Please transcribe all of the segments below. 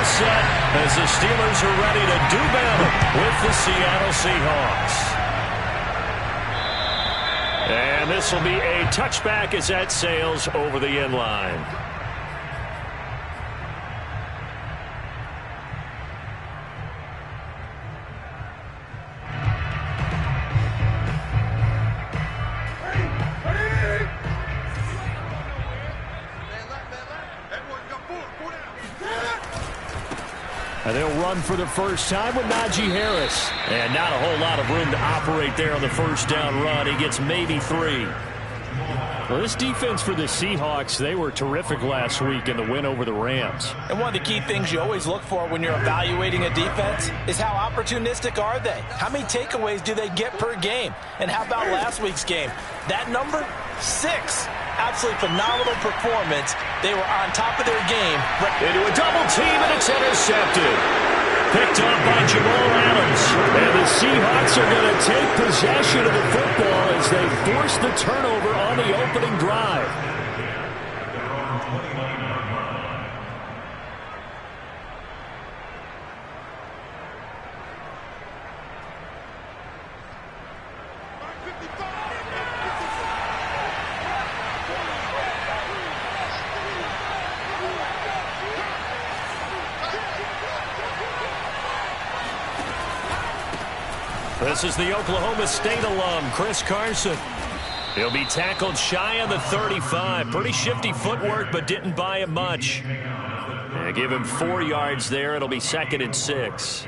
are set as the Steelers are ready to do battle with the Seattle Seahawks. And this will be a touchback as that sails over the end line. And they'll run for the first time with Najee Harris. And not a whole lot of room to operate there on the first down run. He gets maybe 3. Well, this defense for the Seahawks, they were terrific last week in the win over the Rams. And one of the key things you always look for when you're evaluating a defense is how opportunistic are they? How many takeaways do they get per game? And how about last week's game? That number? 6. Absolutely phenomenal performance. They were on top of their game. Into a double team, and it's intercepted. Picked up by Jamal Adams. And the Seahawks are going to take possession of the football as they force the turnover on the opening drive. This is the Oklahoma State alum, Chris Carson. He'll be tackled shy of the 35. Pretty shifty footwork, but didn't buy him much. And give him 4 yards there. It'll be 2nd and 6.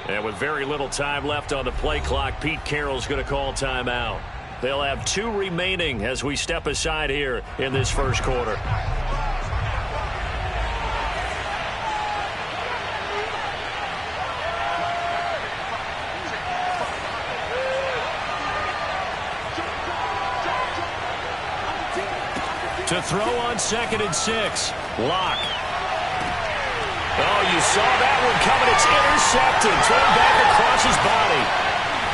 And with very little time left on the play clock, Pete Carroll's going to call timeout. They'll have 2 remaining as we step aside here in this first quarter. To throw on 2nd and 6. Lock. Oh, you saw that one coming. It's intercepted. Thrown back across his body.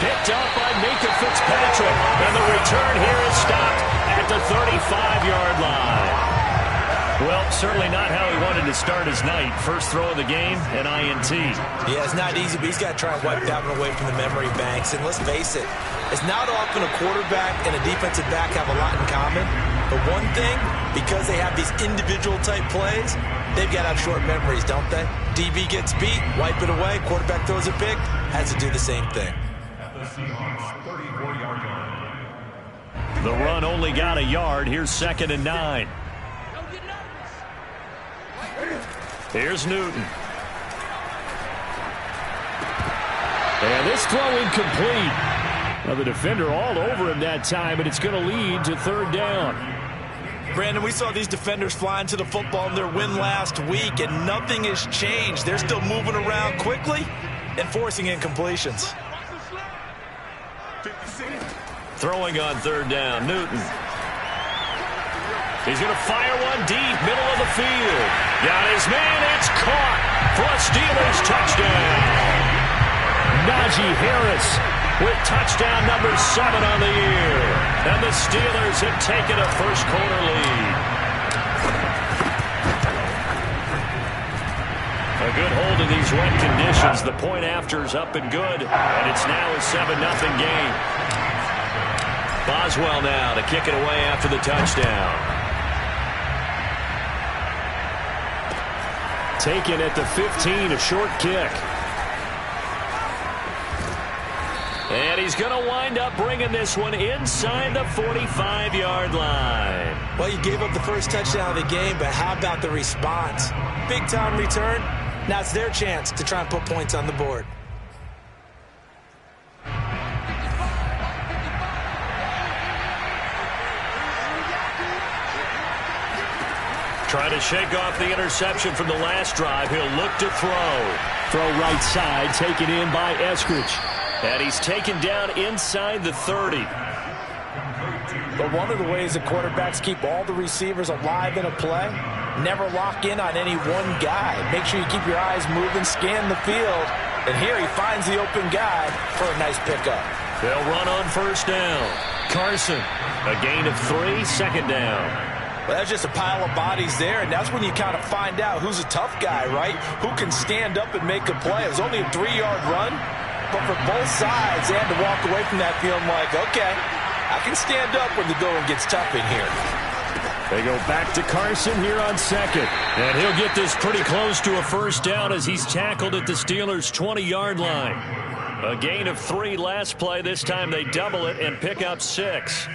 Picked up by Minka Fitzpatrick. And the return here is stopped at the 35-yard line. Well, certainly not how he wanted to start his night. First throw of the game, an INT. Yeah, it's not easy, but he's got to try and wipe that one away from the memory banks. And let's face it, it's not often a quarterback and a defensive back have a lot in common. But one thing, because they have these individual-type plays, they've got to have short memories, don't they? DB gets beat, wipe it away, quarterback throws a pick, has to do the same thing. The run only got a yard. Here's 2nd and 9. Here's Newton. And this throw incomplete. Now the defender all over him that time, and it's going to lead to 3rd down. Brandon, we saw these defenders flying to the football in their win last week, and nothing has changed. They're still moving around quickly and forcing incompletions. Throwing on 3rd down, Newton. He's going to fire one deep, middle of the field. Got his man, it's caught for a Steelers touchdown. Najee Harris with touchdown number 7 on the year. And the Steelers have taken a first quarter lead. A good hold in these wet conditions. The point after is up and good. And it's now a 7-0 game. Boswell now to kick it away after the touchdown. Taken at the 15, a short kick. And he's going to wind up bringing this one inside the 45-yard line. Well, you gave up the first touchdown of the game, but how about the response? Big-time return. Now it's their chance to try and put points on the board. Trying to shake off the interception from the last drive. He'll look to throw. Throw right side, taken in by Eskridge. And he's taken down inside the 30. But one of the ways that quarterbacks keep all the receivers alive in a play, never lock in on any one guy. Make sure you keep your eyes moving, scan the field. And here he finds the open guy for a nice pickup. They'll run on first down. Carson, a gain of 3, second down. Well, that's just a pile of bodies there, and that's when you kind of find out who's a tough guy, right? Who can stand up and make a play. It was only a 3-yard run, but for both sides, they had to walk away from that feeling like, okay, I can stand up when the going gets tough in here. They go back to Carson here on second. And he'll get this pretty close to a first down as he's tackled at the Steelers' 20-yard line. A gain of 3 last play. This time they double it and pick up 6.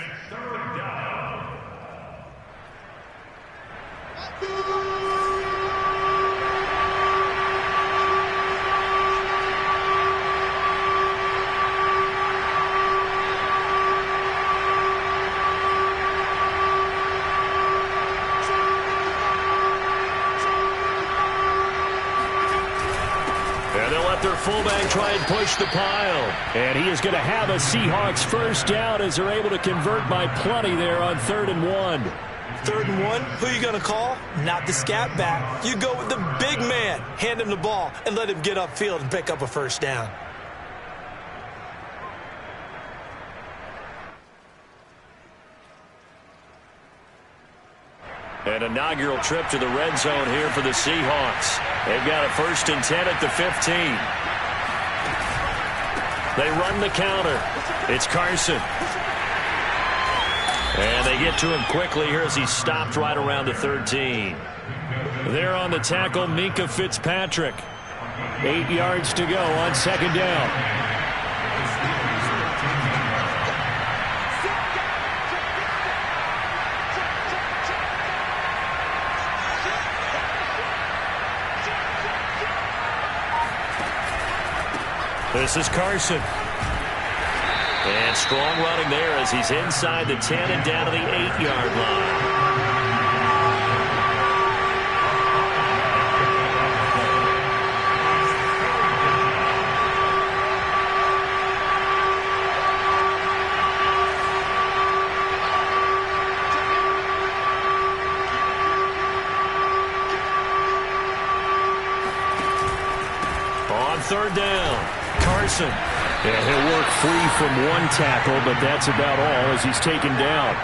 Their fullback try and push the pile. And he is going to have a Seahawks first down as they're able to convert by plenty there on 3rd and 1. 3rd and 1, who are you going to call? Not the scat back. You go with the big man. Hand him the ball and let him get upfield and pick up a first down. An inaugural trip to the red zone here for the Seahawks. They've got a 1st and 10 at the 15. They run the counter. It's Carson. And they get to him quickly here as he's stopped right around the 13. There on the tackle, Minkah Fitzpatrick. 8 yards to go on 2nd down. This is Carson. And strong running there as he's inside the 10 and down to the 8-yard line. On 3rd down. Carson. Yeah, he'll work free from one tackle, but that's about all as he's taken down.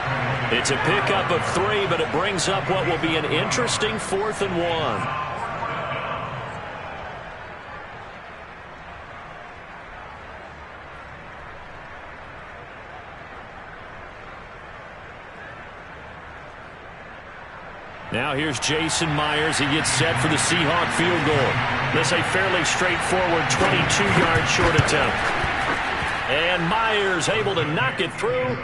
It's a pickup of 3, but it brings up what will be an interesting 4th and 1. Now here's Jason Myers. He gets set for the Seahawk field goal. This a fairly straightforward 22-yard short attempt. And Myers able to knock it through.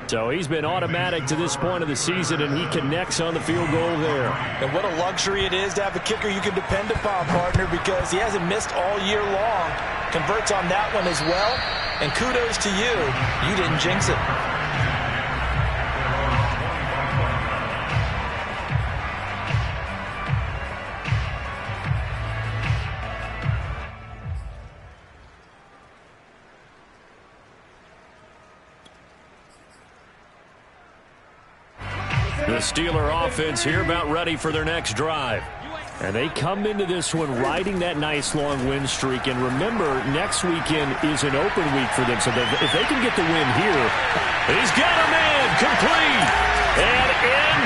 So he's been automatic to this point of the season, and he connects on the field goal there. And what a luxury it is to have a kicker you can depend upon, partner, because he hasn't missed all year long. Converts on that one as well. And kudos to you. You didn't jinx it. The Steeler offense here about ready for their next drive. And they come into this one riding that nice long win streak. And remember, next weekend is an open week for them. So if they can get the win here, he's got a man complete. And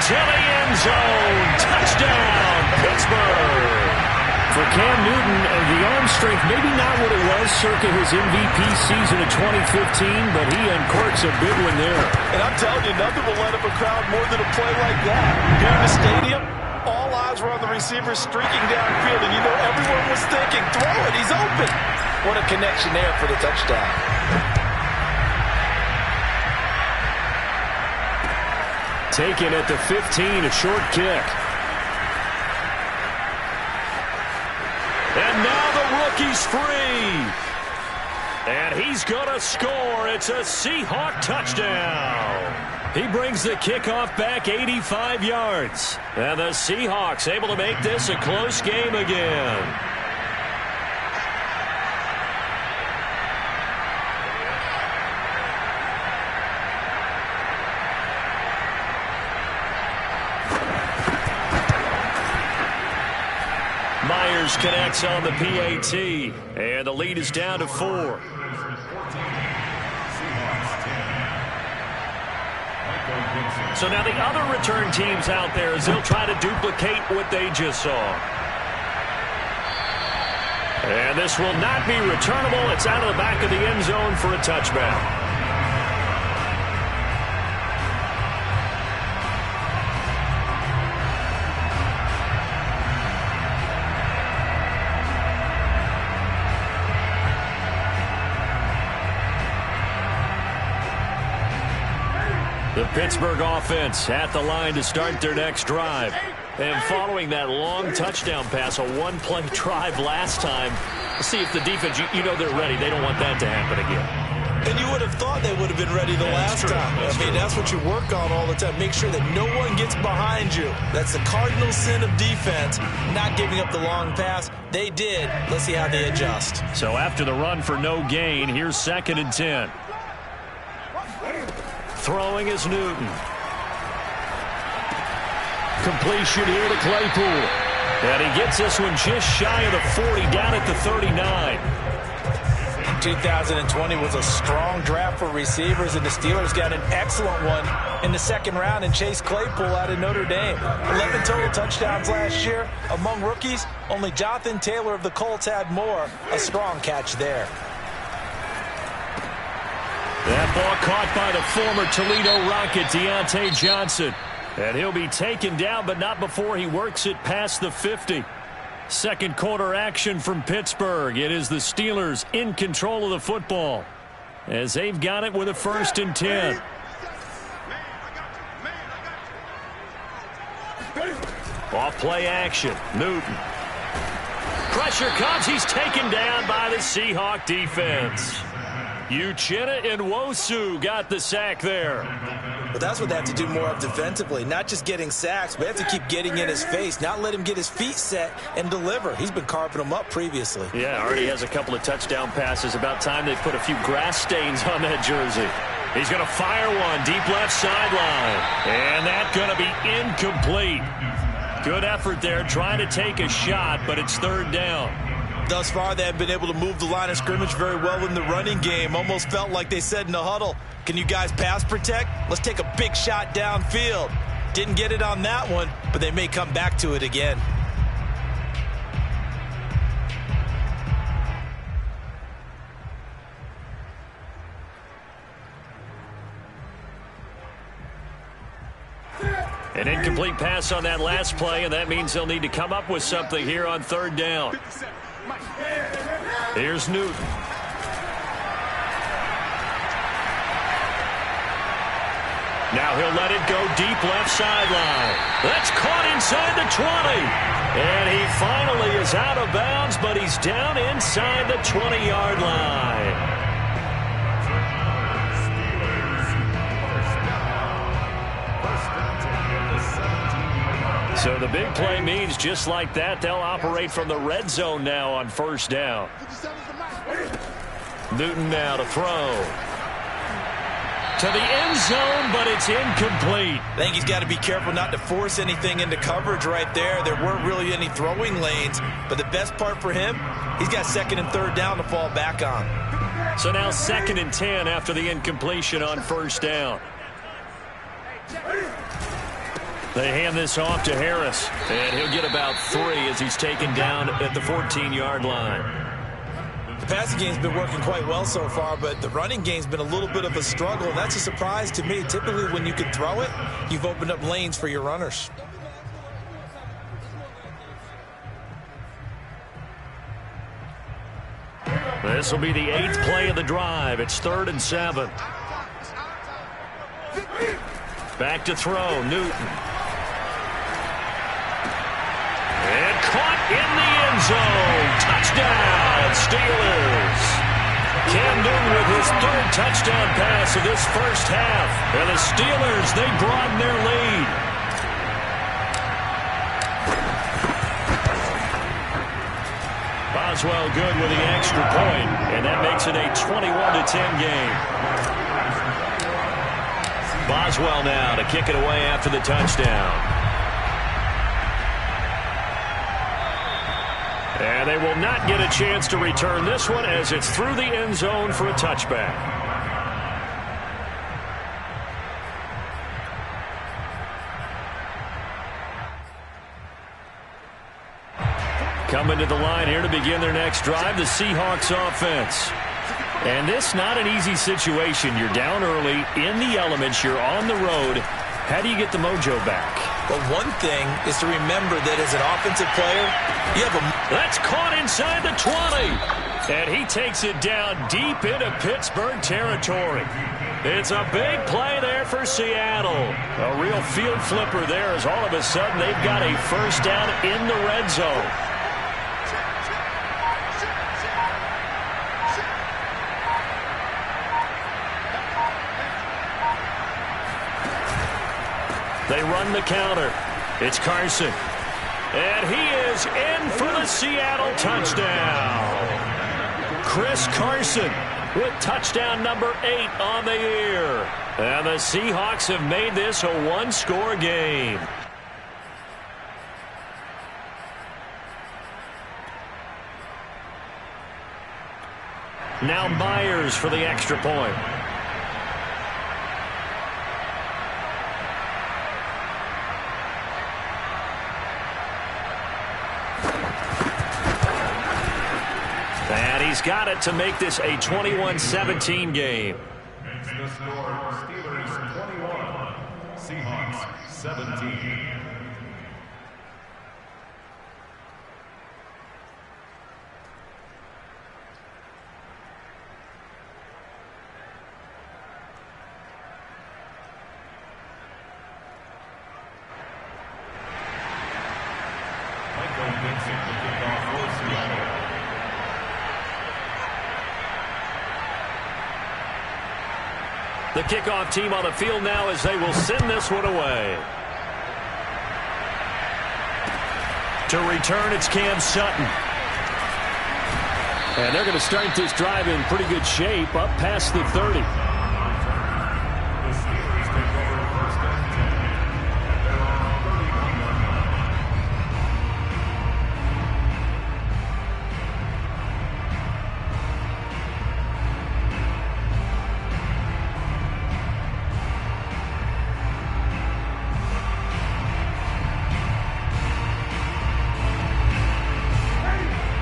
into the end zone. Touchdown, Pittsburgh. For Cam Newton, the arm strength, maybe not what it was circa his MVP season of 2015, but he uncorks a big one there. And I'm telling you, nothing will light up a crowd more than a play like that. Here in the stadium, all eyes were on the receiver streaking downfield, and you know everyone was thinking, throw it, he's open. What a connection there for the touchdown. Taken at the 15, a short kick. And now the rookie's free. And he's going to score. It's a Seahawk touchdown. He brings the kickoff back 85 yards. And the Seahawks able to make this a close game again. Myers connects on the PAT, and the lead is down to 4. So now the other return teams out there as they'll try to duplicate what they just saw. And this will not be returnable. It's out of the back of the end zone for a touchback. The Pittsburgh offense at the line to start their next drive. And following that long touchdown pass, a one-play drive last time, let's see if the defense, you know they're ready. They don't want that to happen again. And you would have thought they would have been ready the last time. That's what you work on all the time. Make sure that no one gets behind you. That's the cardinal sin of defense, not giving up the long pass. They did. Let's see how they adjust. So after the run for no gain, here's 2nd and 10. Throwing is Newton. Completion here to Claypool. And he gets this one just shy of the 40, down at the 39. 2020 was a strong draft for receivers, and the Steelers got an excellent one in the 2nd round and Chase Claypool out of Notre Dame. 11 total touchdowns last year. Among rookies, only Jonathan Taylor of the Colts had more. A strong catch there. That ball caught by the former Toledo Rocket, Deontay Johnson. And he'll be taken down, but not before he works it past the 50. Second quarter action from Pittsburgh. It is the Steelers in control of the football as they've got it with a 1st and 10. Off play action. Newton. Pressure comes. He's taken down by the Seahawk defense. Uchenna and Nwosu got the sack there. But that's what they have to do more of defensively. Not just getting sacks, but they have to keep getting in his face, not let him get his feet set and deliver. He's been carving them up previously. Yeah, already has a couple of touchdown passes. About time they put a few grass stains on that jersey. He's going to fire one deep left sideline. And that's going to be incomplete. Good effort there trying to take a shot, but it's 3rd down. Thus far, they have been able to move the line of scrimmage very well in the running game. Almost felt like they said in the huddle, can you guys pass protect? Let's take a big shot downfield. Didn't get it on that one, but they may come back to it again. An incomplete pass on that last play, and that means they'll need to come up with something here on 3rd down. Here's Newton. Now he'll let it go deep left sideline. That's caught inside the 20. And he finally is out of bounds, but he's down inside the 20-yard line. So the big play means just like that, they'll operate from the red zone now on 1st down. Newton now to throw. To the end zone, but it's incomplete. I think he's got to be careful not to force anything into coverage right there. There weren't really any throwing lanes, but the best part for him, he's got 2nd and 3rd down to fall back on. So now 2nd and 10 after the incompletion on 1st down. They hand this off to Harris, and he'll get about 3 as he's taken down at the 14-yard line. The passing game's been working quite well so far, but the running game's been a little bit of a struggle, and that's a surprise to me. Typically, when you can throw it, you've opened up lanes for your runners. This will be the 8th play of the drive. It's 3rd and 7. Back to throw, Newton. And caught in the end zone. Touchdown, Steelers. Cam Newton with his third touchdown pass of this first half. And the Steelers, they broaden their lead. Boswell good with the extra point, and that makes it a 21-10 game. Boswell now to kick it away after the touchdown. And they will not get a chance to return this one as it's through the end zone for a touchback. Coming to the line here to begin their next drive, the Seahawks offense. And this not an easy situation. You're down early, in the elements, you're on the road. How do you get the mojo back? Well, one thing is to remember that as an offensive player, you have a... That's caught inside the 20. And he takes it down deep into Pittsburgh territory. It's a big play there for Seattle. A real field flipper there as all of a sudden they've got a first down in the red zone. They run the counter. It's Carson. And he is in for the Seattle touchdown. Chris Carson with touchdown number 8 on the year. And the Seahawks have made this a one-score game. Now Myers for the extra point. He's got it to make this a 21-17 game. Makes the score Steelers 21, Seahawks 17. The kickoff team on the field now as they will send this one away. To return, it's Cam Sutton. And they're going to start this drive in pretty good shape, up past the 30.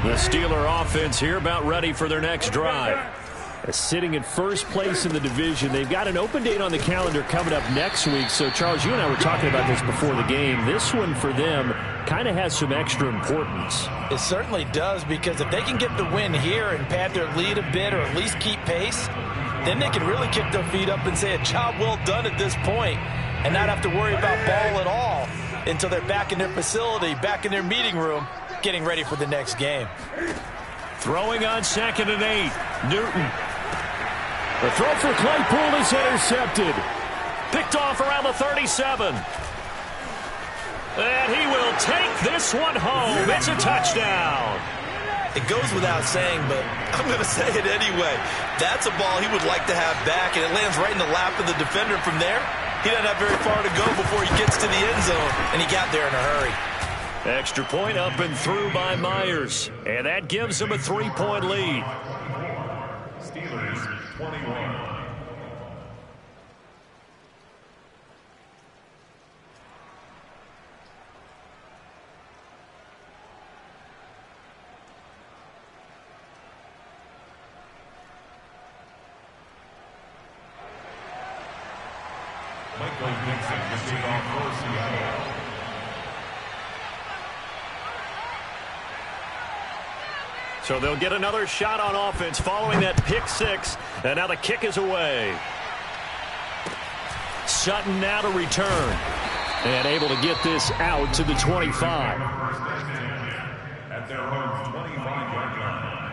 The Steeler offense here about ready for their next drive. Sitting in first place in the division. They've got an open date on the calendar coming up next week. So, Charles, you and I were talking about this before the game. This one for them kind of has some extra importance. It certainly does, because if they can get the win here and pad their lead a bit or at least keep pace, then they can really kick their feet up and say a job well done at this point and not have to worry about ball at all until they're back in their facility, back in their meeting room, getting ready for the next game. Throwing on 2nd and 8. Newton. The throw for Claypool is intercepted. Picked off around the 37. And he will take this one home. It's a touchdown. It goes without saying, but I'm going to say it anyway. That's a ball he would like to have back, and it lands right in the lap of the defender. From there, he doesn't have very far to go before he gets to the end zone, and he got there in a hurry. Extra point up and through by Myers. And that gives him a 3-point lead. Steelers 21. Michael Dixon to take off for Seattle. So they'll get another shot on offense following that pick 6. And now the kick is away. Sutton now to return. And able to get this out to the 25. At their own 25-yard line.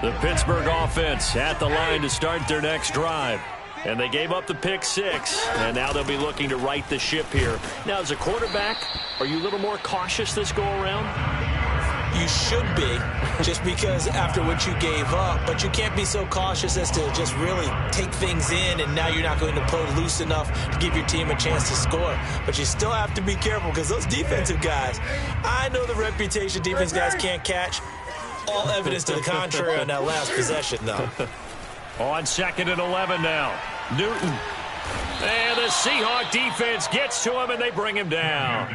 The Pittsburgh offense at the line to start their next drive. And they gave up the pick 6, and now they'll be looking to right the ship here. Now, as a quarterback, are you a little more cautious this go-around? You should be, just because after what you gave up. But you can't be so cautious as to just really take things in, and now you're not going to play loose enough to give your team a chance to score. But you still have to be careful, because those defensive guys, I know the reputation defense guys can't catch. All evidence to the contrary on that last possession, though. On 2nd and 11 now. Newton. And the Seahawk defense gets to him, and they bring him down.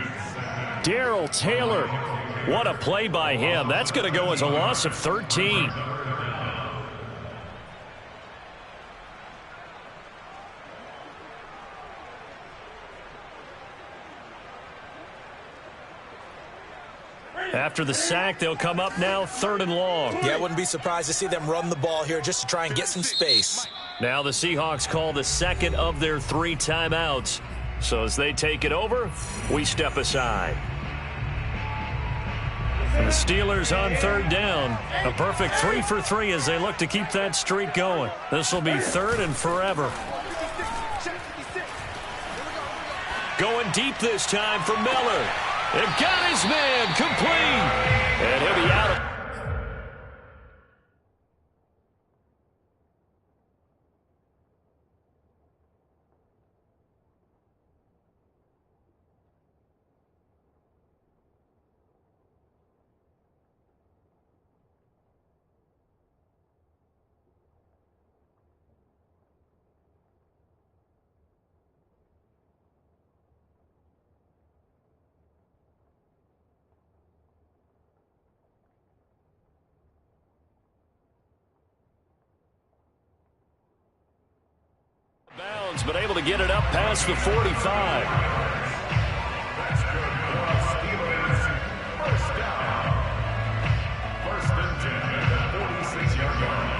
Darrell Taylor. What a play by him. That's going to go as a loss of 13. After the sack, they'll come up now 3rd and long. Yeah, I wouldn't be surprised to see them run the ball here just to try and get some space. Now the Seahawks call the 2nd of their 3 timeouts. So as they take it over, we step aside. And the Steelers on 3rd down. A perfect 3 for 3 as they look to keep that streak going. This will be 3rd and forever. Going deep this time for Miller. They've got his man complete. And he'll be out of... bounds, but able to get it up past the 45. That's good for the Steelers. First down. 1st and 10 at the 46-yard line.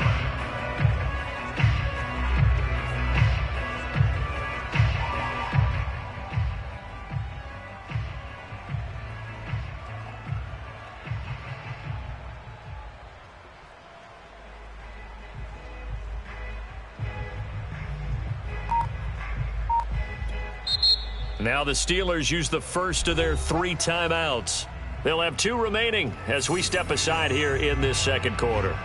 Now the Steelers use the first of their 3 timeouts. They'll have 2 remaining as we step aside here in this 2nd quarter.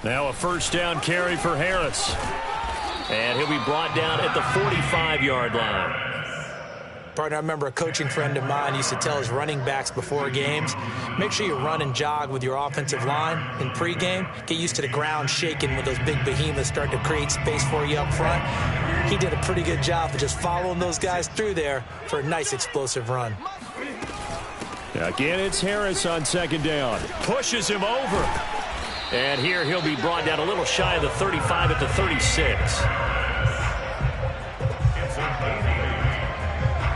Now a 1st down carry for Harris. And he'll be brought down at the 45-yard line. Partner, I remember a coaching friend of mine used to tell his running backs before games, make sure you run and jog with your offensive line in pregame. Get used to the ground shaking when those big behemoths start to create space for you up front. He did a pretty good job of just following those guys through there for a nice explosive run. Again, it's Harris on 2nd down. Pushes him over. And here he'll be brought down a little shy of the 35 at the 36. It's a gain.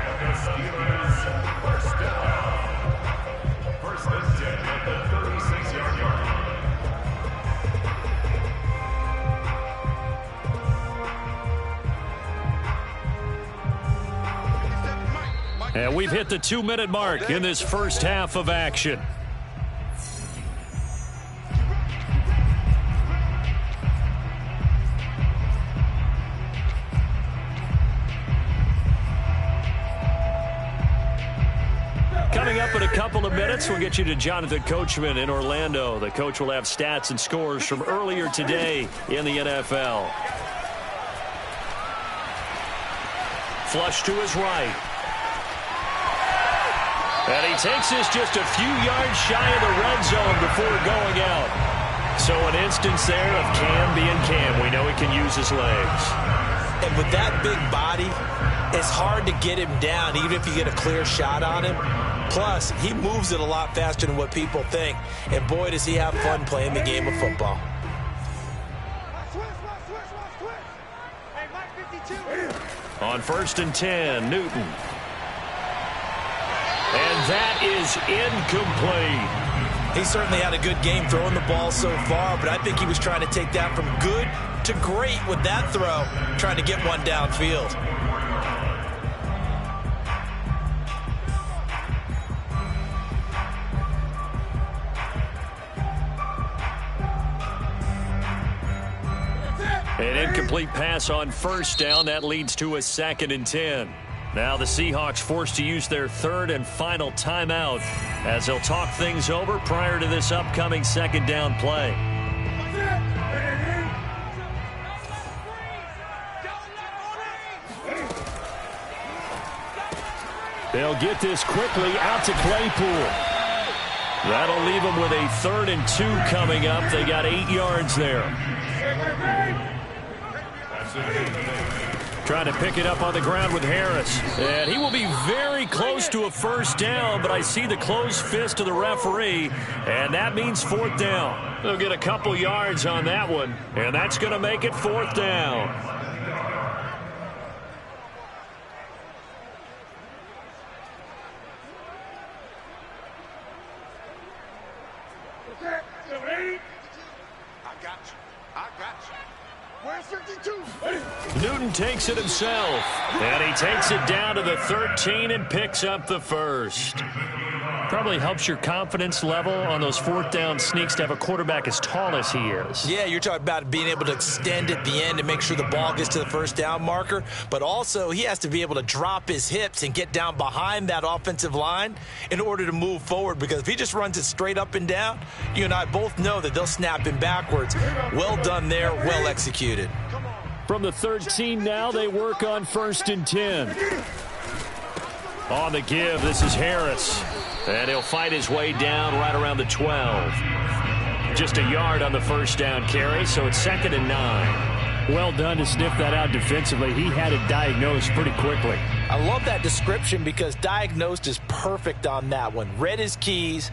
And the Steelers first down. 1st and 10 at the 36-yard line. And we've hit the 2-minute mark in this first half of action. Coming up in a couple of minutes, we'll get you to Jonathan Coachman in Orlando. The coach will have stats and scores from earlier today in the NFL. Flush to his right. And he takes this just a few yards shy of the red zone before going out. So an instance there of Cam being Cam. We know he can use his legs. And with that big body, it's hard to get him down, even if you get a clear shot on him. Plus, he moves it a lot faster than what people think. And boy, does he have fun playing the game of football. Hey, Mike 52. On 1st and 10, Newton. And that is incomplete. He certainly had a good game throwing the ball so far, but I think he was trying to take that from good to great with that throw, trying to get one downfield. An incomplete pass on 1st down. That leads to a 2nd and 10. Now the Seahawks forced to use their 3rd and final timeout as they'll talk things over prior to this upcoming 2nd down play. They'll get this quickly out to Claypool. That'll leave them with a 3rd and 2 coming up. They got 8 yards there. Trying to pick it up on the ground with Harris. And he will be very close to a 1st down, but I see the closed fist of the referee, and that means 4th down. They'll get a couple yards on that one, and that's going to make it 4th down. Newton takes it himself, and he takes it down to the 13 and picks up the 1st. Probably helps your confidence level on those 4th down sneaks to have a quarterback as tall as he is. Yeah, you're talking about being able to extend at the end and make sure the ball gets to the 1st down marker, but also he has to be able to drop his hips and get down behind that offensive line in order to move forward, because if he just runs it straight up and down, you and I both know that they'll snap him backwards. Well done there, well executed. From the 13 now, they work on 1st and 10. On the give, this is Harris. And he'll fight his way down right around the 12. Just a yard on the 1st down carry, so it's 2nd and 9. Well done to sniff that out defensively. He had it diagnosed pretty quickly. I love that description because diagnosed is perfect on that one. Read his keys,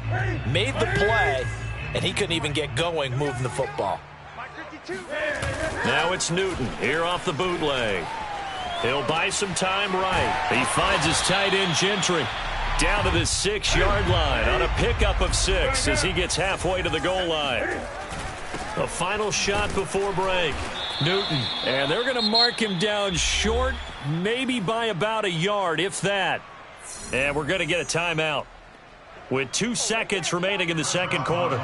made the play, and he couldn't even get going moving the football. Now it's Newton here off the bootleg. He'll buy some time right. He finds his tight end Gentry down to the 6-yard line on a pickup of 6 as he gets halfway to the goal line. A final shot before break. Newton, and they're going to mark him down short, maybe by about a yard, if that. And we're going to get a timeout with 2 seconds remaining in the 2nd quarter.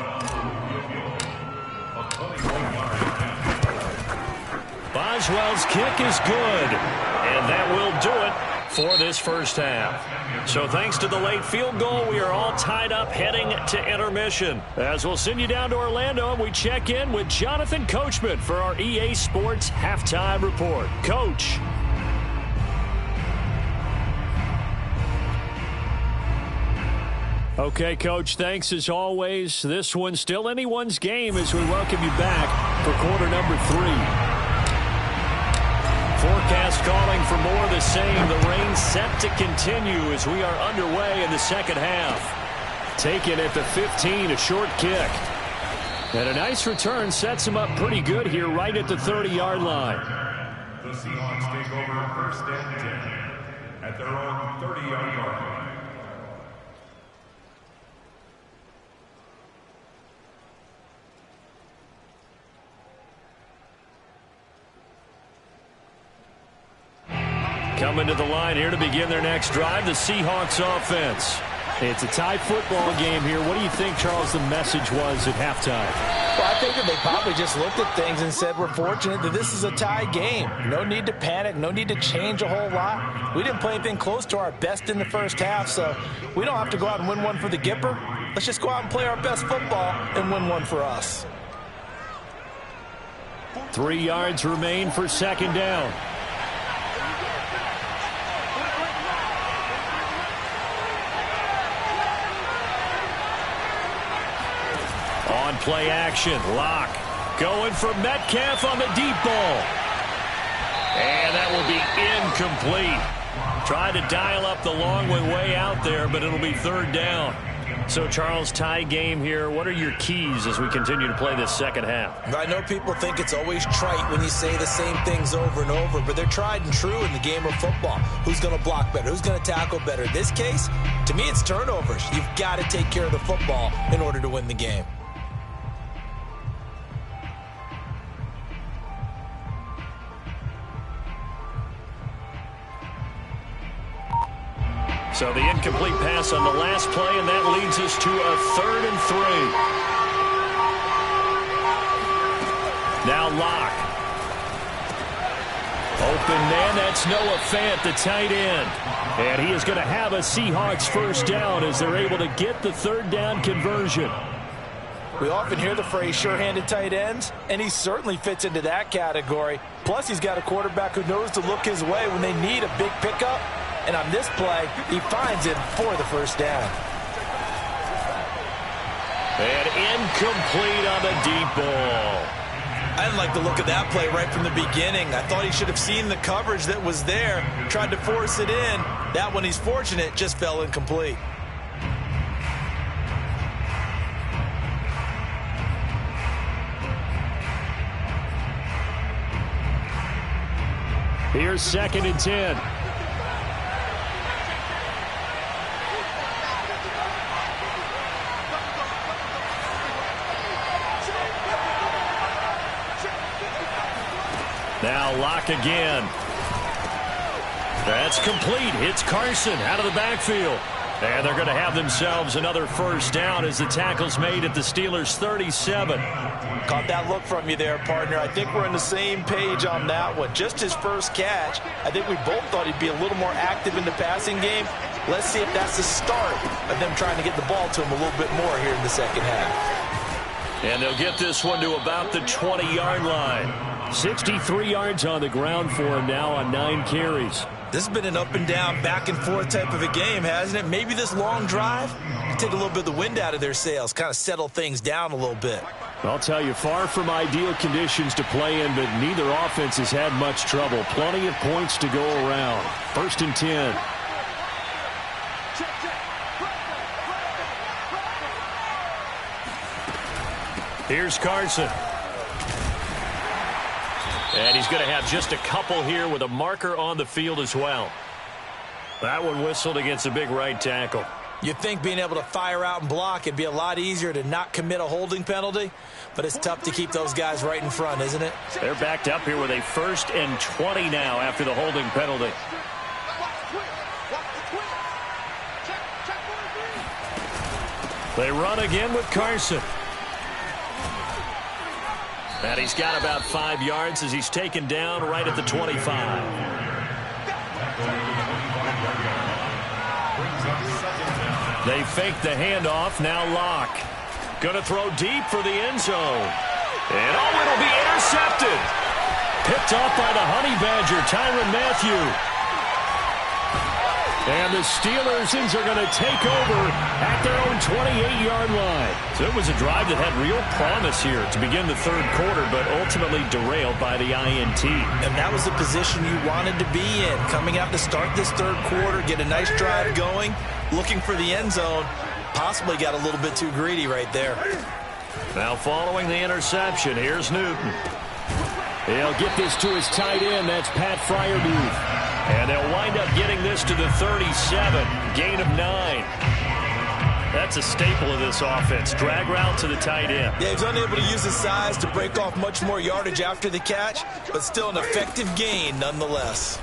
Boswell's kick is good, and that will do it for this 1st half. So thanks to the late field goal, we are all tied up heading to intermission. As we'll send you down to Orlando, and we check in with Jonathan Coachman for our EA Sports Halftime Report. Coach. Okay, Coach, thanks as always. This one's still anyone's game as we welcome you back for quarter number 3. Forecast calling for more of the same. The rain set to continue as we are underway in the 2nd half. Taken at the 15, a short kick. And a nice return sets him up pretty good here right at the 30-yard line. The Seahawks take over 1st and 10 at their own 30-yard line. Coming to the line here to begin their next drive, the Seahawks offense. It's a tie football game here. What do you think, Charles, the message was at halftime? Well, I think that they probably just looked at things and said, we're fortunate that this is a tie game. No need to panic. No need to change a whole lot. We didn't play anything close to our best in the 1st half, so we don't have to go out and win one for the Gipper. Let's just go out and play our best football and win one for us. 3 yards remain for 2nd down. On play action, Locke going for Metcalf on the deep ball. And that will be incomplete. Tried to dial up the long one way out there, but it'll be 3rd down. So, Charles, tie game here. What are your keys as we continue to play this second half? I know people think it's always trite when you say the same things over and over, but they're tried and true in the game of football. Who's going to block better? Who's going to tackle better? In this case, to me, it's turnovers. You've got to take care of the football in order to win the game. So the incomplete pass on the last play, and that leads us to a 3rd and 3. Now Locke. Open man, that's Noah Fant, the tight end. And he is going to have a Seahawks first down as they're able to get the 3rd down conversion. We often hear the phrase sure-handed tight ends, and he certainly fits into that category. Plus, he's got a quarterback who knows to look his way when they need a big pickup. And on this play, he finds it for the first down. And incomplete on the deep ball. I didn't like the look of that play right from the beginning. I thought he should have seen the coverage that was there, tried to force it in. That one, he's fortunate, just fell incomplete. Here's 2nd and 10. Now Locke again. That's complete. Hits Carson out of the backfield. And they're going to have themselves another first down as the tackle's made at the Steelers' 37. Caught that look from you there, partner. I think we're on the same page on that one. Just his first catch. I think we both thought he'd be a little more active in the passing game. Let's see if that's the start of them trying to get the ball to him a little bit more here in the second half. And they'll get this one to about the 20-yard line. 63 yards on the ground for him now on 9 carries. This has been an up and down, back and forth type of a game, hasn't it? Maybe this long drive can take a little bit of the wind out of their sails, kind of settle things down a little bit. I'll tell you, far from ideal conditions to play in, but neither offense has had much trouble. Plenty of points to go around. 1st and 10. Here's Carson. And he's going to have just a couple here with a marker on the field as well. That one whistled against a big right tackle. You'd think being able to fire out and block it'd be a lot easier to not commit a holding penalty, but it's tough to keep those guys right in front, isn't it? They're backed up here with a 1st and 20 now after the holding penalty. They run again with Carson. And he's got about 5 yards as he's taken down right at the 25. They fake the handoff. Now Locke. Going to throw deep for the end zone. And oh, it'll be intercepted. Picked off by the Honey Badger, Tyrann Mathieu. And the Steelers are going to take over at their own 28-yard line. So it was a drive that had real promise here to begin the 3rd quarter, but ultimately derailed by the INT. And that was the position you wanted to be in. Coming out to start this 3rd quarter, get a nice drive going, looking for the end zone. Possibly got a little bit too greedy right there. Now following the interception, here's Newton. He'll get this to his tight end. That's Pat Freiermuth. And they'll wind up getting this to the 37. Gain of 9. That's a staple of this offense. Drag route to the tight end. Yeah, he's unable to use his size to break off much more yardage after the catch, but still an effective gain nonetheless.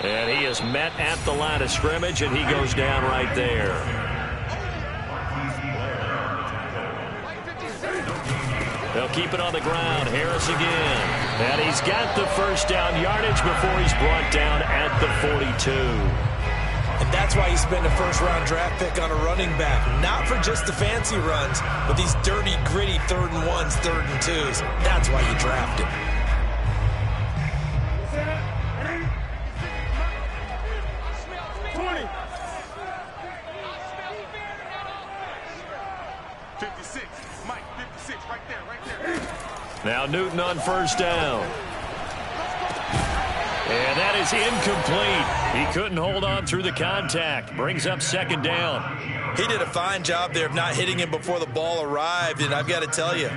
And he is met at the line of scrimmage, and he goes down right there. They'll keep it on the ground. Harris again. And he's got the first down yardage before he's brought down at the 42. And that's why you spend a first-round draft pick on a running back. Not for just the fancy runs, but these dirty, gritty 3rd and 1s, 3rd and 2s. That's why you draft him. Now Newton on first down. And that is incomplete. He couldn't hold on through the contact. Brings up 2nd down. He did a fine job there of not hitting him before the ball arrived, and I've got to tell you,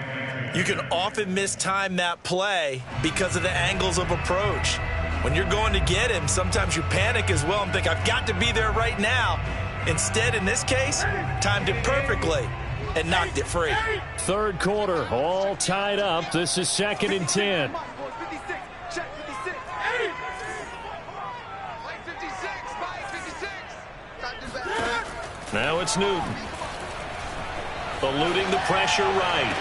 you can often mistime that play because of the angles of approach. When you're going to get him, sometimes you panic as well and think, I've got to be there right now. Instead, in this case, timed it perfectly and knocked it free. Third quarter, all tied up. This is 2nd and 10. Now it's Newton. Eluding the pressure right.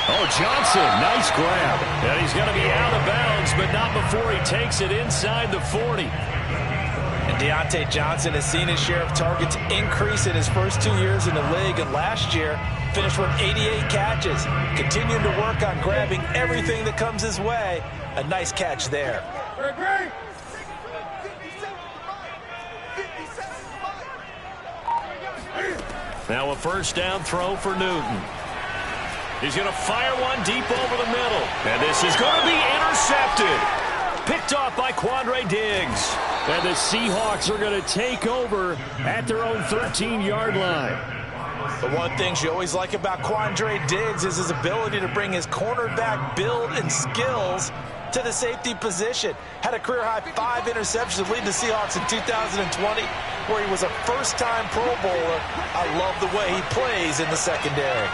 Oh, Johnson, nice grab. And he's going to be out of bounds, but not before he takes it inside the 40. And Deontay Johnson has seen his share of targets increase in his first 2 years in the league, and last year finished with 88 catches. Continuing to work on grabbing everything that comes his way. A nice catch there. Now a first down throw for Newton. He's going to fire one deep over the middle. And this is going to be intercepted. Picked off by Quandre Diggs. And the Seahawks are going to take over at their own 13-yard line. The one thing you always like about Quandre Diggs is his ability to bring his cornerback build and skills to the safety position. Had a career-high 5 interceptions to lead the Seahawks in 2020, where he was a first-time Pro Bowler. I love the way he plays in the secondary.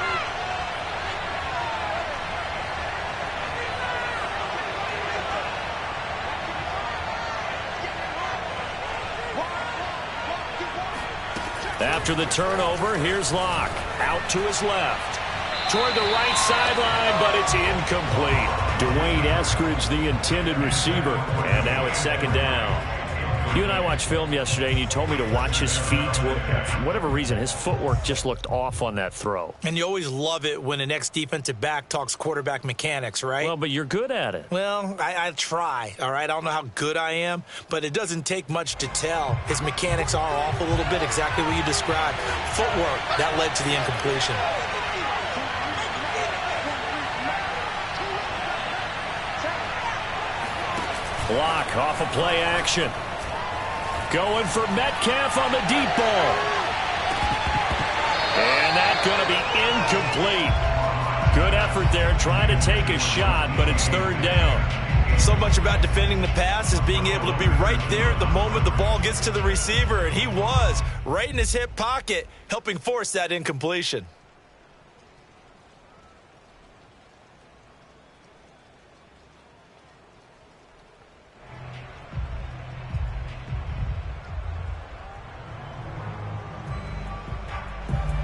After the turnover, here's Locke. Out to his left. Toward the right sideline, but it's incomplete. Dwayne Eskridge, the intended receiver. And now it's 2nd down. You and I watched film yesterday, and you told me to watch his feet. Well, for whatever reason, his footwork just looked off on that throw. And you always love it when an ex-defensive back talks quarterback mechanics, right? Well, but you're good at it. Well, I try, all right? I don't know how good I am, but it doesn't take much to tell. His mechanics are off a little bit, exactly what you described. Footwork, that led to the incompletion. Block off a play action. Going for Metcalf on the deep ball. And that's going to be incomplete. Good effort there trying to take a shot, but it's 3rd down. So much about defending the pass is being able to be right there at the moment the ball gets to the receiver, and he was right in his hip pocket, helping force that incompletion.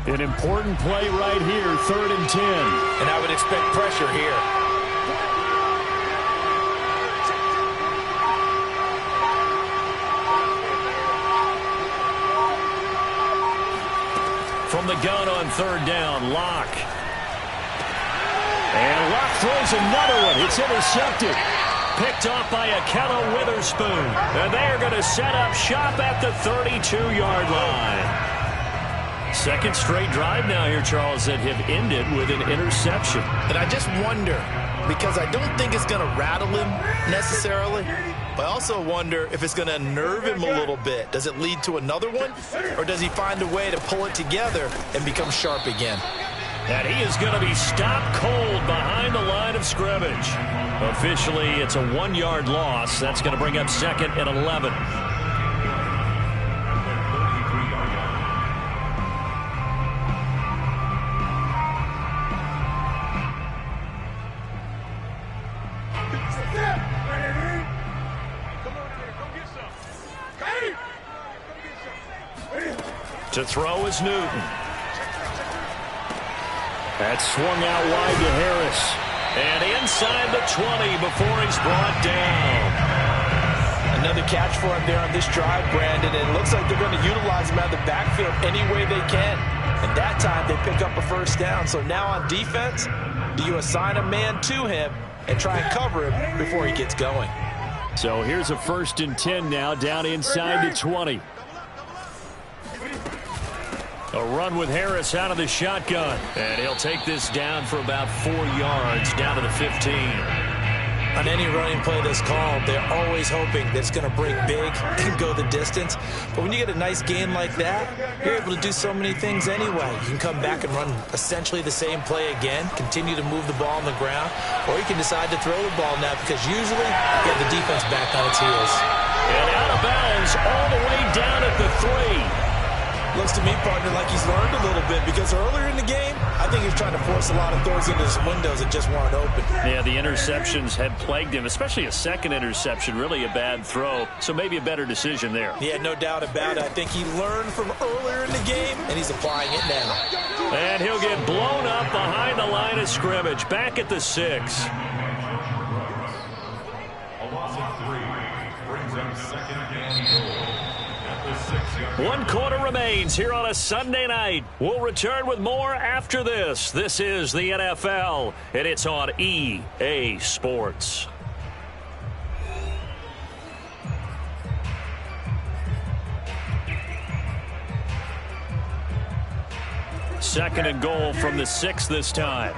An important play right here, 3rd and 10. And I would expect pressure here. From the gun on 3rd down, Locke. And Locke throws another one. It's intercepted. Picked off by Akello Witherspoon. And they are going to set up shop at the 32-yard line. Second straight drive now here, Charles, that have ended with an interception. And I just wonder, because I don't think it's going to rattle him necessarily, but I also wonder if it's going to unnerve him a little bit. Does it lead to another one, or does he find a way to pull it together and become sharp again? And he is going to be stopped cold behind the line of scrimmage. Officially, it's a 1-yard loss. That's going to bring up 2nd and 11. To throw is Newton. That's swung out wide to Harris. And inside the 20 before he's brought down. Another catch for him there on this drive, Brandon. And it looks like they're going to utilize him out of the backfield any way they can. And that time they pick up a first down. So now on defense, do you assign a man to him and try and cover him before he gets going? So here's a 1st and 10 now down inside the 20. A run with Harris out of the shotgun. And he'll take this down for about 4 yards down to the 15. On any running play that's called, they're always hoping that it's going to break big and go the distance. But when you get a nice gain like that, you're able to do so many things anyway. You can come back and run essentially the same play again, continue to move the ball on the ground, or you can decide to throw the ball now because usually you have the defense back on its heels. And out of bounds all the way down at the 3. Looks to me, partner, like he's learned a little bit because earlier in the game, I think he was trying to force a lot of throws into his windows that just weren't open. Yeah, the interceptions had plagued him, especially a second interception, really a bad throw. So maybe a better decision there. Yeah, no doubt about it. I think he learned from earlier in the game, and he's applying it now. And he'll get blown up behind the line of scrimmage, back at the 6. A loss of 3 brings up second and goal at the 6-yard line. 1 quarter remains here on a Sunday night. We'll return with more after this. This is the NFL, and it's on EA Sports. Second and goal from the 6 this time.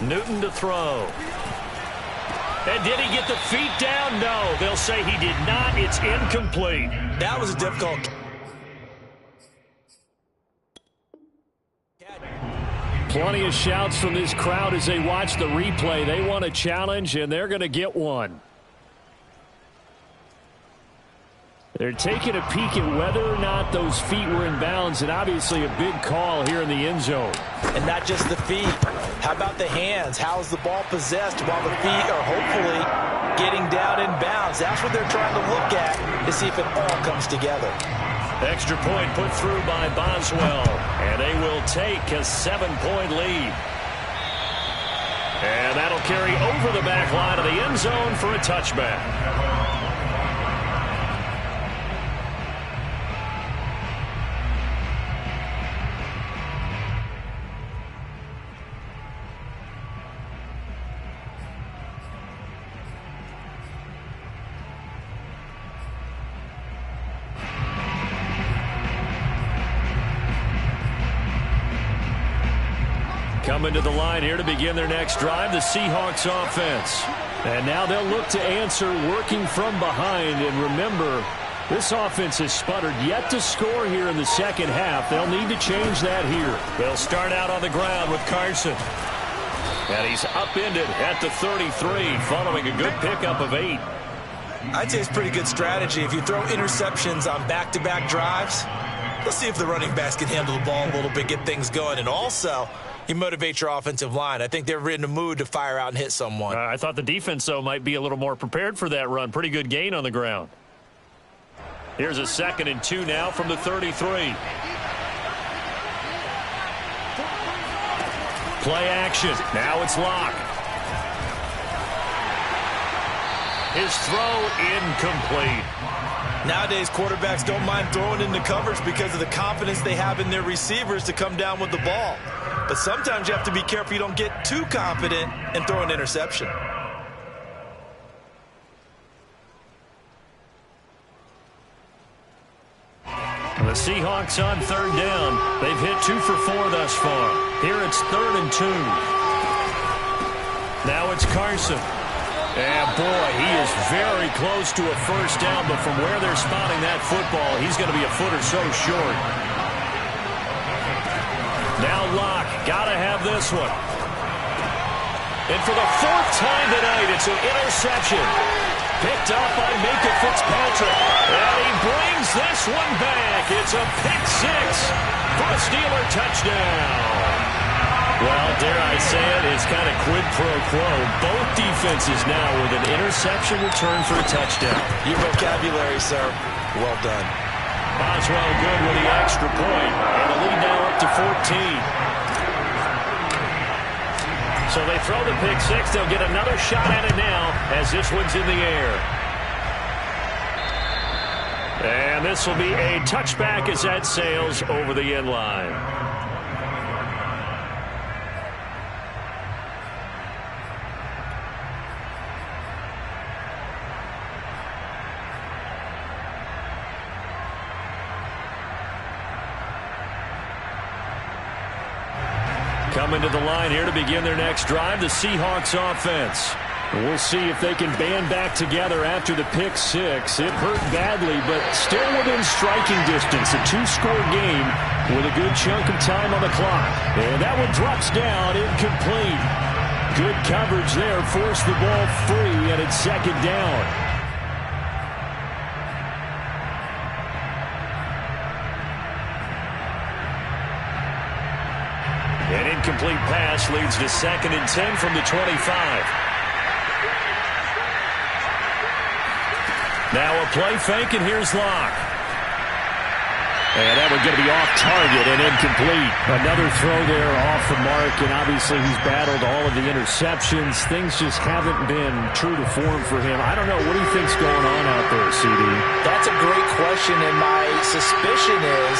Newton to throw. And did he get the feet down? No. They'll say he did not. It's incomplete. That was a difficult. Plenty of shouts from this crowd as they watch the replay. They want a challenge, and they're going to get one. They're taking a peek at whether or not those feet were in bounds, and obviously a big call here in the end zone. And not just the feet. How about the hands? How's the ball possessed while the feet are hopefully getting down in bounds? That's what they're trying to look at to see if it all comes together. Extra point put through by Boswell, and they will take a 7-point lead. And that'll carry over the back line of the end zone for a touchback. Coming to the line here to begin their next drive, the Seahawks offense. And now they'll look to answer working from behind. And remember, this offense has sputtered yet to score here in the second half. They'll need to change that here. They'll start out on the ground with Carson. And he's upended at the 33 following a good pickup of 8. I'd say it's pretty good strategy. If you throw interceptions on back-to-back drives, let's see if the running backs can handle the ball a little bit, get things going. And also, you motivate your offensive line. I think they're in the mood to fire out and hit someone. I thought the defense, though, might be a little more prepared for that run. Pretty good gain on the ground. Here's a 2nd and 2 now from the 33. Play action. Now it's Locke. His throw incomplete. Nowadays, quarterbacks don't mind throwing into coverage because of the confidence they have in their receivers to come down with the ball. But sometimes you have to be careful you don't get too confident and throw an interception. The Seahawks on 3rd down. They've hit 2 for 4 thus far. Here it's 3rd and 2. Now it's Carson. And boy, he is very close to a first down, but from where they're spotting that football, he's going to be a foot or so short. Now Locke, got to have this one. And for the 4th time tonight, it's an interception. Picked up by Minka Fitzpatrick. And he brings this one back. It's a pick 6 for a Steeler touchdown. Well, dare I say it, it's kind of quid pro quo. Both defenses now with an interception return for a touchdown. Your vocabulary, sir. Well done. Boswell good with the extra point. And the lead now up to 14. So they throw the pick 6. They'll get another shot at it now as this one's in the air. And this will be a touchback as that sails over the end line. Coming to the line here to begin their next drive, the Seahawks offense. We'll see if they can band back together after the pick six. It hurt badly, but still within striking distance. A two-score game with a good chunk of time on the clock. And that one drops down, incomplete. Good coverage there, forced the ball free, and it's second down. An incomplete pass leads to 2nd and 10 from the 25. Now a play fake, and here's Locke. And that one's going to be off target and incomplete. Another throw there off the mark, and obviously he's battled all of the interceptions. Things just haven't been true to form for him. I don't know. What do you think's going on out there, CD? That's a great question, and my suspicion is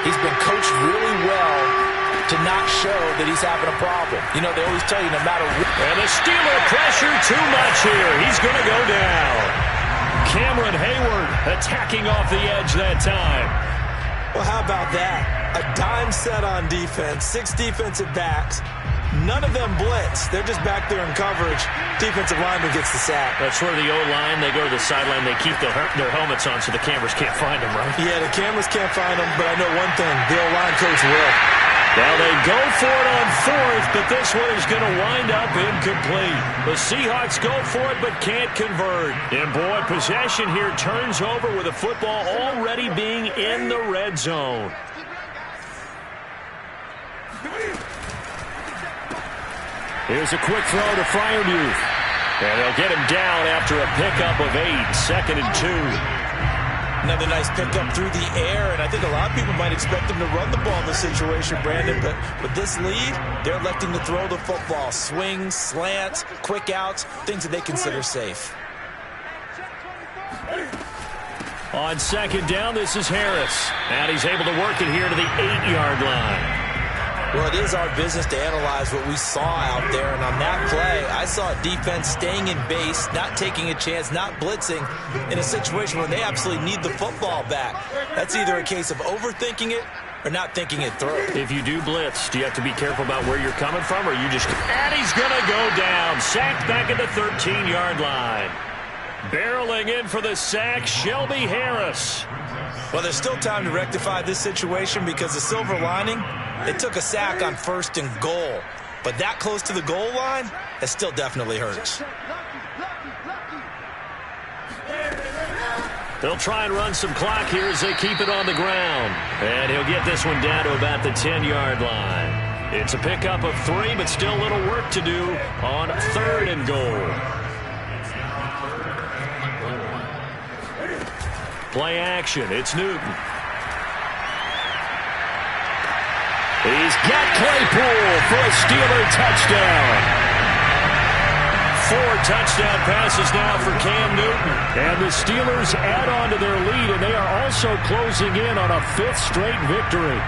he's been coached really well to not show that he's having a problem. You know, they always tell you no matter what. And the Steeler pressure too much here. He's going to go down. Cameron Hayward attacking off the edge that time. Well, how about that? A dime set on defense, 6 defensive backs. None of them blitz. They're just back there in coverage. Defensive lineman gets the sack. That's where the O-line, they go to the sideline, they keep their helmets on so the cameras can't find them, right? Yeah, the cameras can't find them, but I know one thing. The O-line coach will. Well, they go for it on 4th, but this one is going to wind up incomplete. The Seahawks go for it, but can't convert. And, boy, possession here turns over with the football already being in the red zone. Here's a quick throw to Freiermuth. And they'll get him down after a pickup of 8, 2nd and 2. Another nice pickup through the air, and I think a lot of people might expect them to run the ball in this situation, Brandon, but with this lead, they're electing to throw the football. Swings, slants, quick outs, things that they consider safe. On 2nd down, this is Harris, and he's able to work it here to the 8-yard line. Well, it is our business to analyze what we saw out there, and on that play, I saw a defense staying in base, not taking a chance, not blitzing in a situation where they absolutely need the football back. That's either a case of overthinking it or not thinking it through. If you do blitz, do you have to be careful about where you're coming from, or you just... And he's going to go down, sacked back at the 13-yard line. Barreling in for the sack, Shelby Harris. Well, there's still time to rectify this situation because the silver lining, it took a sack on 1st and goal. But that close to the goal line, that still definitely hurts. They'll try and run some clock here as they keep it on the ground. And he'll get this one down to about the 10-yard line. It's a pickup of 3, but still a little work to do on 3rd and goal. Play action. It's Newton. He's got Claypool for a Steeler touchdown. 4 touchdown passes now for Cam Newton. And the Steelers add on to their lead, and they are also closing in on a 5th straight victory.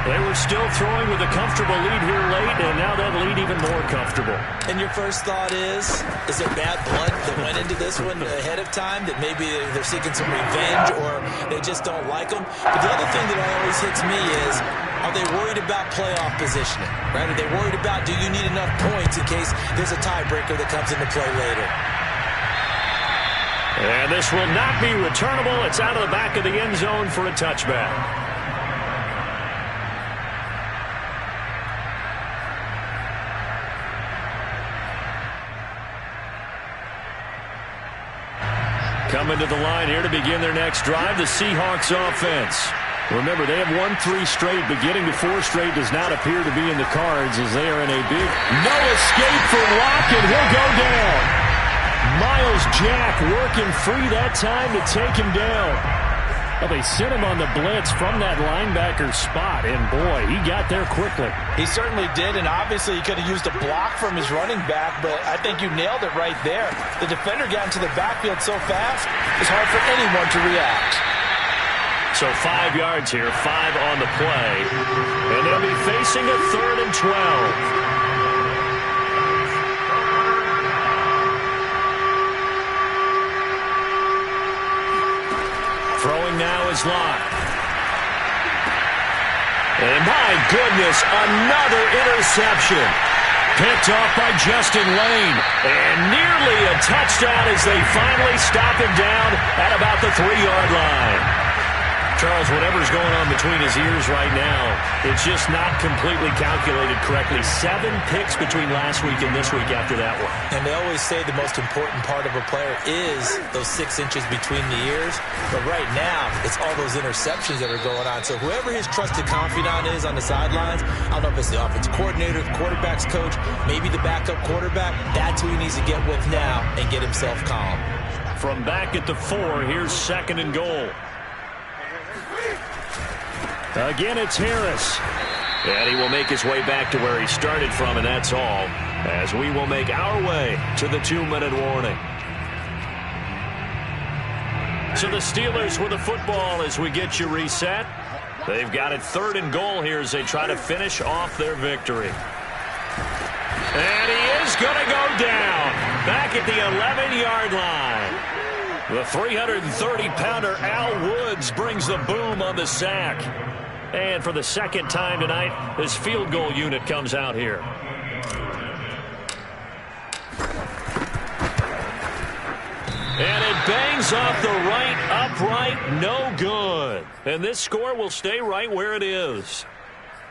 They were still throwing with a comfortable lead here late, and now that lead even more comfortable. And your first thought is there bad blood that went into this one ahead of time, that maybe they're seeking some revenge or they just don't like them? But the other thing that always hits me is, are they worried about playoff positioning? Right? Are they worried about, do you need enough points in case there's a tiebreaker that comes into play later? And this will not be returnable. It's out of the back of the end zone for a touchback. Coming to the line here to begin their next drive, the Seahawks offense. Remember, they have won 3 straight, but getting to 4 straight does not appear to be in the cards as they are in a big no escape from Locke, and he'll go down. Miles Jack working free that time to take him down. Well, they sent him on the blitz from that linebacker spot, and boy, he got there quickly. He certainly did, and obviously he could have used a block from his running back, but I think you nailed it right there. The defender got into the backfield so fast, it's hard for anyone to react. So 5 yards here, 5 on the play, and they'll be facing a 3rd and 12. Throwing now is Locke. And my goodness, another interception. Picked off by Justin Lane. And nearly a touchdown as they finally stop him down at about the 3-yard line. Charles, whatever's going on between his ears right now, it's just not completely calculated correctly. 7 picks between last week and this week after that one. And they always say the most important part of a player is those 6 inches between the ears. But right now, it's all those interceptions that are going on. So whoever his trusted confidant is on the sidelines, I don't know if it's the offensive coordinator, the quarterback's coach, maybe the backup quarterback, that's who he needs to get with now and get himself calm. From back at the 4, here's 2nd and goal. Again, it's Harris. And he will make his way back to where he started from, and that's all, as we will make our way to the 2-minute warning. So the Steelers with the football as we get you reset. They've got it 3rd and goal here as they try to finish off their victory. And he is going to go down back at the 11-yard line. The 330-pounder Al Woods brings the boom on the sack. And for the 2nd time tonight, his field goal unit comes out here. And it bangs off the right upright, no good. And this score will stay right where it is.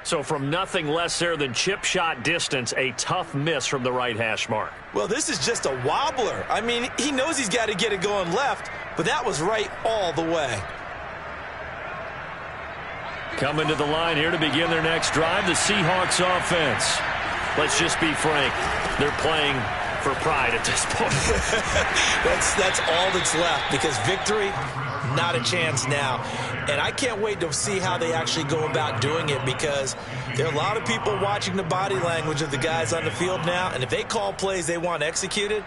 So from nothing less there than chip shot distance, a tough miss from the right hash mark. Well, this is just a wobbler. I mean, he knows he's got to get it going left, but that was right all the way. Coming to the line here to begin their next drive, the Seahawks offense. Let's just be frank, they're playing for pride at this point. that's all that's left, because victory, not a chance now. And I can't wait to see how they actually go about doing it, because there are a lot of people watching the body language of the guys on the field now, and if they call plays they want executed,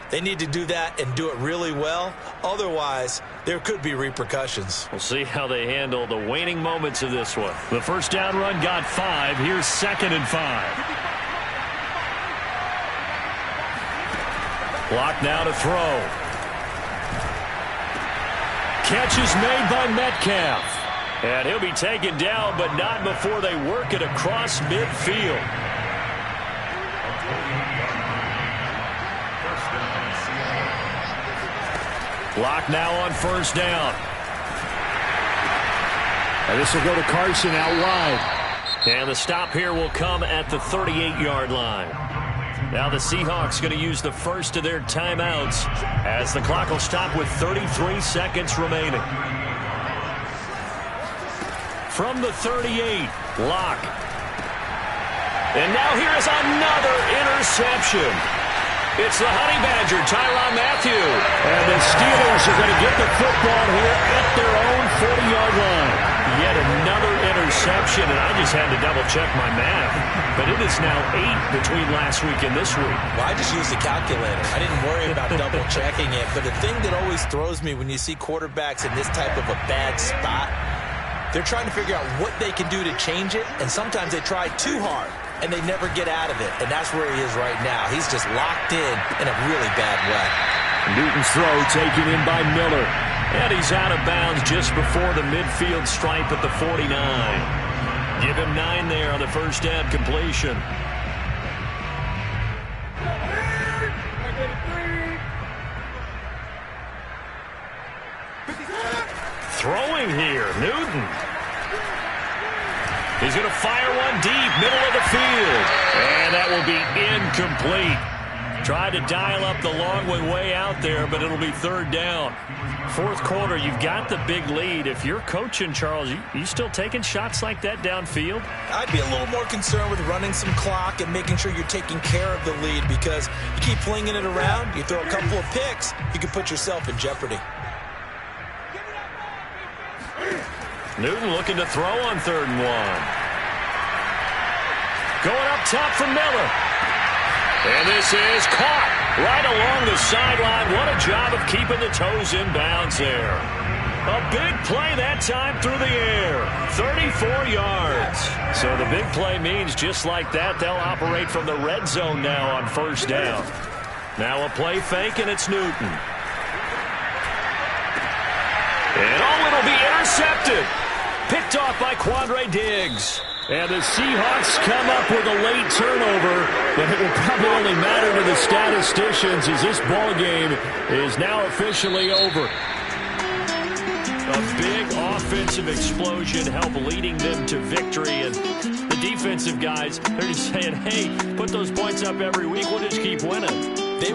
they need to do that and do it really well. Otherwise, there could be repercussions. We'll see how they handle the waning moments of this one. The first down run got 5. Here's 2nd and 5. Block now to throw. Catch is made by Metcalf. And he'll be taken down, but not before they work it across midfield. Block now on 1st down. And this will go to Carson out wide. And the stop here will come at the 38-yard line. Now the Seahawks going to use the first of their timeouts as the clock will stop with 33 seconds remaining. From the 38, Locke. And now here is another interception. It's the Honey Badger, Tyrann Mathieu. And the Steelers are going to get the football here at their own 40-yard line. Yet another interception, and I just had to double-check my math. But it is now 8 between last week and this week. Well, I just used the calculator. I didn't worry about double-checking it. But the thing that always throws me when you see quarterbacks in this type of a bad spot, they're trying to figure out what they can do to change it, and sometimes they try too hard, and they never get out of it. And that's where he is right now. He's just locked in a really bad way. Newton's throw taken in by Miller. And he's out of bounds just before the midfield stripe at the 49. Give him 9 there on the first down completion. Throwing here, Newton. He's going to fire one deep, middle of the field. And that will be incomplete. Tried to dial up the long way out there, but it'll be 3rd down. 4th quarter, you've got the big lead. If you're coaching, Charles, you still taking shots like that downfield? I'd be a little more concerned with running some clock and making sure you're taking care of the lead, because you keep flinging it around, you throw a couple of picks, you can put yourself in jeopardy. Newton looking to throw on 3rd and 1. Going up top for Miller. And this is caught right along the sideline. What a job of keeping the toes in bounds there. A big play that time through the air. 34 yards. So the big play means just like that, they'll operate from the red zone now on 1st down. Now a play fake, and it's Newton. And it'll be intercepted. Picked off by Quan Diggs. And the Seahawks come up with a late turnover, but it will probably only matter to the statisticians as this ball game is now officially over. A big offensive explosion helped leading them to victory, and the defensive guys, they're just saying, hey, put those points up every week, we'll just keep winning.